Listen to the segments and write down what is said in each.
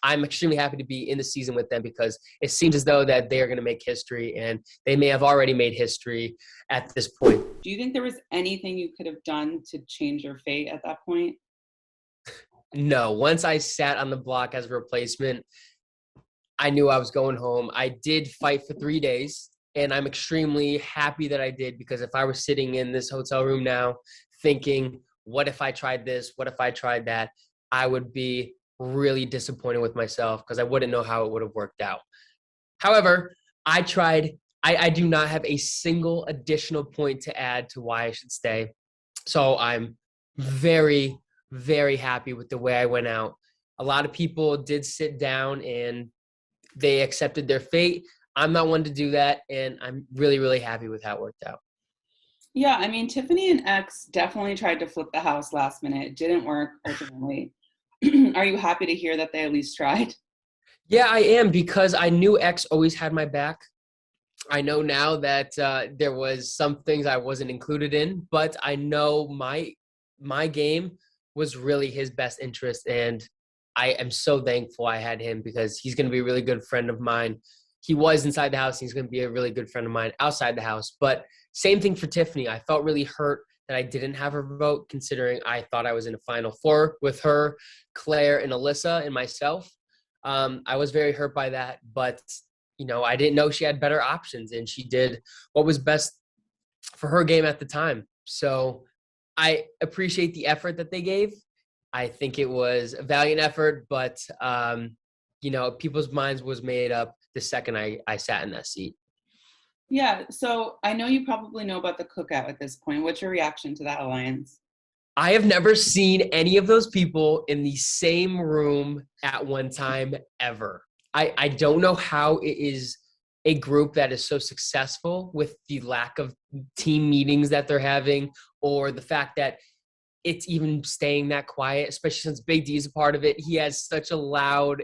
I'm extremely happy to be in the season with them because it seems as though that they are going to make history, and they may have already made history at this point. Do you think there was anything you could have done to change your fate at that point? No, once I sat on the block as a replacement, I knew I was going home. I did fight for 3 days, and I'm extremely happy that I did, because if I were sitting in this hotel room now thinking, what if I tried this? What if I tried that? I would be really disappointed with myself because I wouldn't know how it would have worked out. However, I tried. I do not have a single additional point to add to why I should stay. So I'm very, very happy with the way I went out. A lot of people did sit down and they accepted their fate. I'm not one to do that, and I'm really, really happy with how it worked out. Yeah, I mean, Tiffany and X definitely tried to flip the house last minute. It didn't work ultimately. Are you happy to hear that they at least tried? Yeah, I am, because I knew X always had my back. I know now that there was some things I wasn't included in, but I know my game was really his best interest, and I am so thankful I had him, because he's going to be a really good friend of mine. He was inside the house. He's going to be a really good friend of mine outside the house. But same thing for Tiffany. I felt really hurt that I didn't have her vote, considering I thought I was in a Final Four with her, Claire, and Alyssa, and myself. I was very hurt by that, but I didn't know she had better options, and she did what was best for her game at the time. So I appreciate the effort that they gave. I think it was a valiant effort, but people's minds was made up the second I sat in that seat. Yeah, so I know you probably know about the Cookout at this point. What's your reaction to that alliance? I have never seen any of those people in the same room at one time ever. I don't know how it is a group that is so successful with the lack of team meetings that they're having, or the fact that it's even staying that quiet, especially since Big D is a part of it. He has such a loud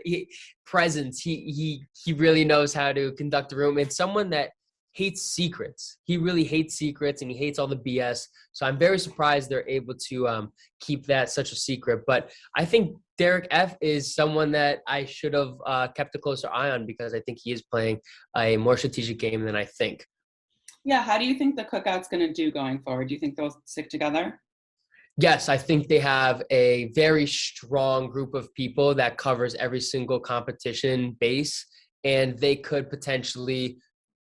presence. He really knows how to conduct a room, and someone that hates secrets. He really hates secrets, and he hates all the BS. So I'm very surprised they're able to keep that such a secret. But I think Derick F is someone that I should have kept a closer eye on, because I think he is playing a more strategic game than I think. Yeah, how do you think the Cookout's going to do going forward? Do you think they'll stick together? Yes, I think they have a very strong group of people that covers every single competition base, and they could potentially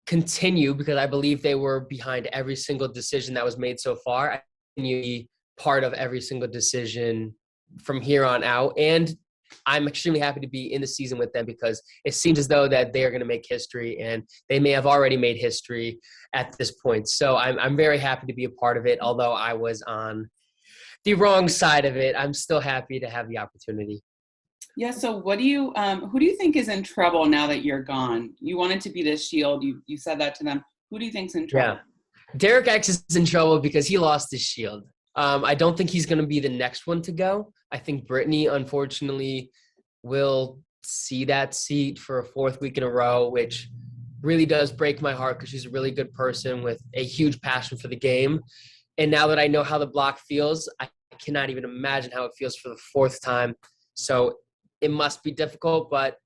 continue, because I believe they were behind every single decision that was made so far. I think you be part of every single decision from here on out, and I'm extremely happy to be in the season with them, because it seems as though that they are going to make history, and they may have already made history at this point. So I'm very happy to be a part of it, although I was on the wrong side of it. I'm still happy to have the opportunity. Yeah, so who do you think is in trouble now that you're gone? You wanted to be the shield. You said that to them. Who do you think's in trouble? Yeah. Derick X is in trouble because he lost his shield. I don't think he's going to be the next one to go. I think Brittany, unfortunately, will see that seat for a fourth week in a row, which really does break my heart, because she's a really good person with a huge passion for the game. And now that I know how the block feels, I cannot even imagine how it feels for the fourth time. So it must be difficult, but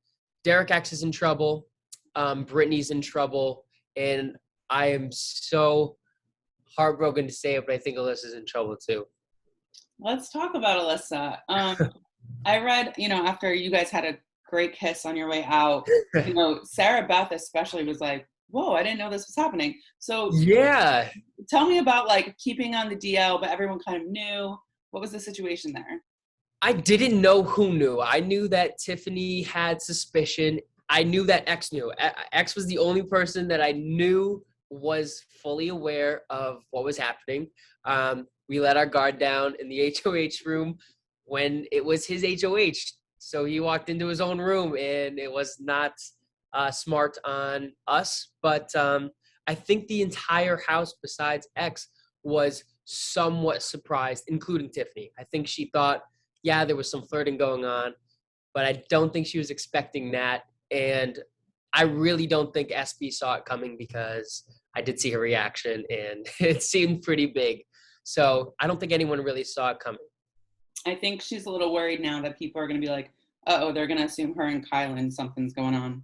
Derick X is in trouble. Brittany's in trouble. And I am so heartbroken to say it, but I think Alyssa's in trouble too. Let's talk about Alyssa. I read, after you guys had a great kiss on your way out, Sarah Beth especially was like, whoa, I didn't know this was happening. So yeah, tell me about keeping on the DL, but everyone kind of knew. What was the situation there? I didn't know who knew. I knew that Tiffany had suspicion. I knew that X knew. X was the only person that I knew was fully aware of what was happening. We let our guard down in the HOH room when it was his HOH. So he walked into his own room, and it was not smart on us. But I think the entire house, besides X, was somewhat surprised, including Tiffany. I think she thought, yeah, there was some flirting going on, but I don't think she was expecting that. And I really don't think SB saw it coming, because I did see her reaction, and it seemed pretty big. So I don't think anyone really saw it coming. I think she's a little worried now that people are going to be like, Uh-oh, they're going to assume her and Kylan, something's going on.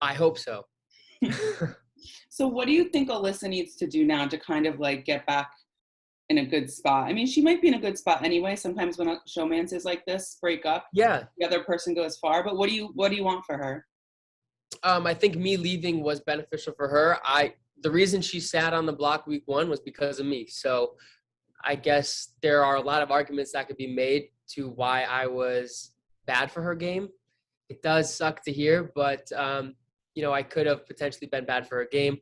I hope so. So what do you think Alyssa needs to do now to kind of like get back in a good spot? I mean, she might be in a good spot anyway. Sometimes when showmances like this break up, Yeah. the other person goes far. But what do you want for her? I think me leaving was beneficial for her. The reason she sat on the block week 1 was because of me. So I guess there are a lot of arguments that could be made to why I was bad for her game. It does suck to hear, but I could have potentially been bad for her game.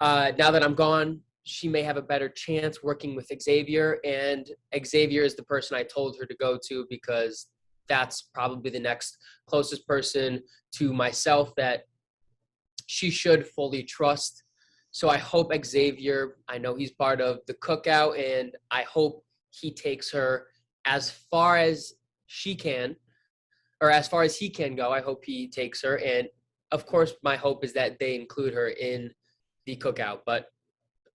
Now that I'm gone, she may have a better chance working with Xavier, and Xavier is the person I told her to go to because that's probably the next closest person to myself that she should fully trust. So I hope Xavier, I know he's part of the Cookout, and I hope he takes her as far as she can, or as far as he can go. I hope he takes her. And of course, my hope is that they include her in the Cookout. But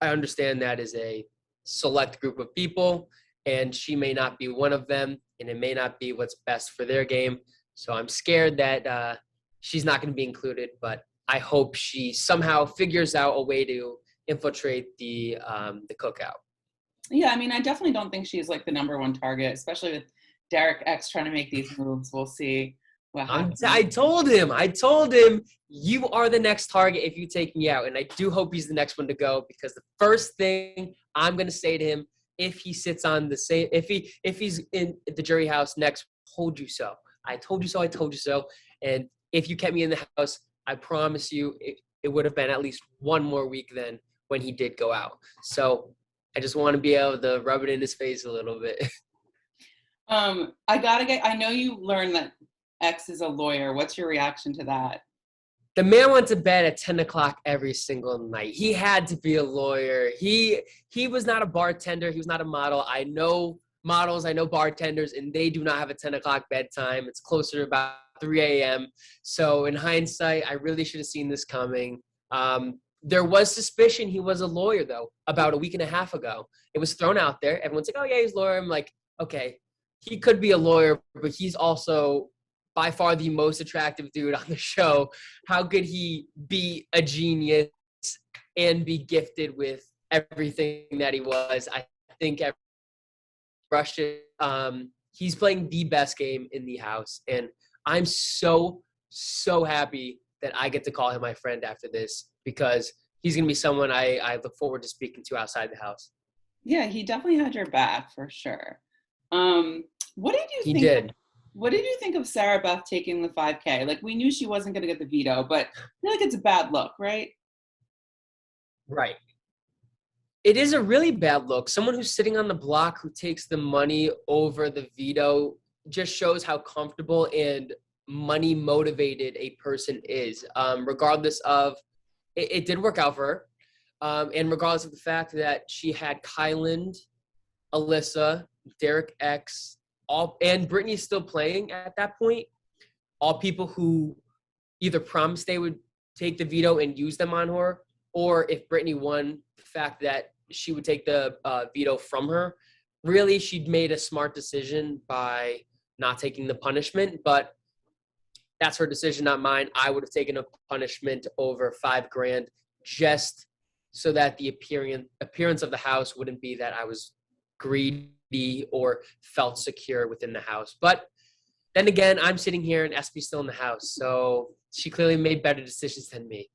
I understand that is a select group of people, and she may not be one of them, and it may not be what's best for their game. So I'm scared that she's not going to be included, but I hope she somehow figures out a way to infiltrate the Cookout. Yeah, I mean, I definitely don't think she's like the number one target, especially with Derick X trying to make these moves. We'll see what happens. I told him, you are the next target if you take me out. And I do hope he's the next one to go, because the first thing I'm going to say to him, if he sits on the same, if he's in the jury house next, told you so. I told you so. I told you so. And if you kept me in the house, I promise you it would have been at least one more week than when he did go out. So I just want to be able to rub it in his face a little bit. I know you learned that X is a lawyer. What's your reaction to that? The man went to bed at 10 o'clock every single night. He had to be a lawyer. He was not a bartender. He was not a model. I know models, I know bartenders, and they do not have a 10 o'clock bedtime. It's closer to about 3 a.m. So in hindsight, I really should have seen this coming. There was suspicion he was a lawyer, though, about a week and a half ago. It was thrown out there. Everyone's like, oh, yeah, he's a lawyer. I'm like, okay, he could be a lawyer, but he's also by far the most attractive dude on the show. How could he be a genius and be gifted with everything that he was? I think rushed it. He's playing the best game in the house, and I'm so happy that I get to call him my friend after this, because he's going to be someone I look forward to speaking to outside the house. Yeah, he definitely had your back for sure. What did you think? He did. What did you think of Sarah Beth taking the 5K? Like, we knew she wasn't going to get the veto, but I feel like it's a bad look, right? Right. It is a really bad look. Someone who's sitting on the block who takes the money over the veto just shows how comfortable and money motivated a person is. Regardless of, it did work out for her. And regardless of the fact that she had Kylan, Alyssa, Derick X, and Brittany's still playing at that point, all people who either promised they would take the veto and use them on her, or if Brittany won, the fact that she would take the veto from her. Really, she'd made a smart decision by not taking the punishment, but that's her decision, not mine. I would have taken a punishment over $5,000 just so that the appearance of the house wouldn't be that I was greedy or felt secure within the house. But then again, I'm sitting here and SB's still in the house, so she clearly made better decisions than me.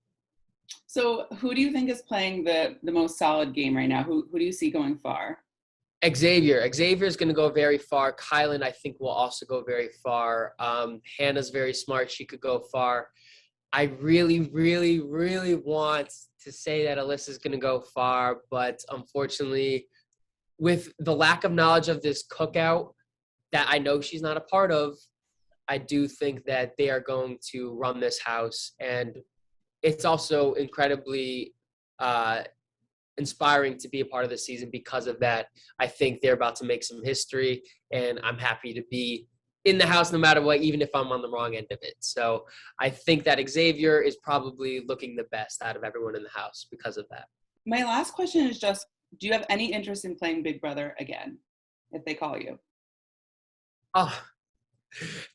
So who do you think is playing the most solid game right now? Who do you see going far? Xavier is going to go very far. Kylan, I think, will also go very far. Hannah's very smart. She could go far. I really, really, really want to say that Alyssa's going to go far, but unfortunately, with the lack of knowledge of this Cookout that I know she's not a part of, I do think that they are going to run this house. And it's also incredibly inspiring to be a part of the season because of that. I think they're about to make some history, and I'm happy to be in the house no matter what, even if I'm on the wrong end of it. So I think that Xavier is probably looking the best out of everyone in the house because of that. My last question is just, do you have any interest in playing Big Brother again, if they call you? Oh,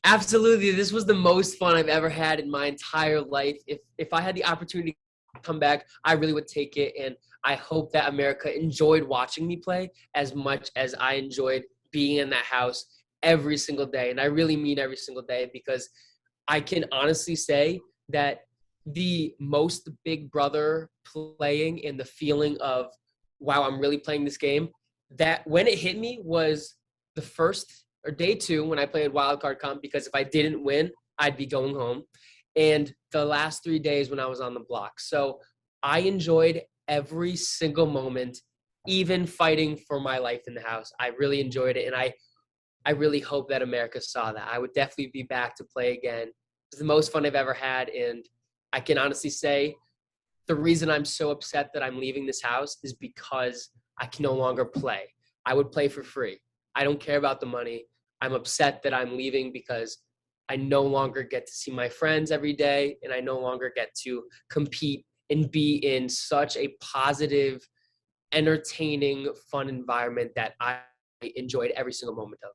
Absolutely. This was the most fun I've ever had in my entire life. If I had the opportunity to come back, I really would take it. And I hope that America enjoyed watching me play as much as I enjoyed being in that house every single day. And I really mean every single day, because I can honestly say that the most Big Brother playing and the feeling of, wow, I'm really playing this game, that when it hit me was the first or day two when I played wildcard comp, because if I didn't win, I'd be going home. And the last 3 days when I was on the block. So I enjoyed every single moment, even fighting for my life in the house. I really enjoyed it. And I really hope that America saw that. I would definitely be back to play again. It's the most fun I've ever had. And I can honestly say the reason I'm so upset that I'm leaving this house is because I can no longer play. I would play for free. I don't care about the money. I'm upset that I'm leaving because I no longer get to see my friends every day, and I no longer get to compete and be in such a positive, entertaining, fun environment that I enjoyed every single moment of.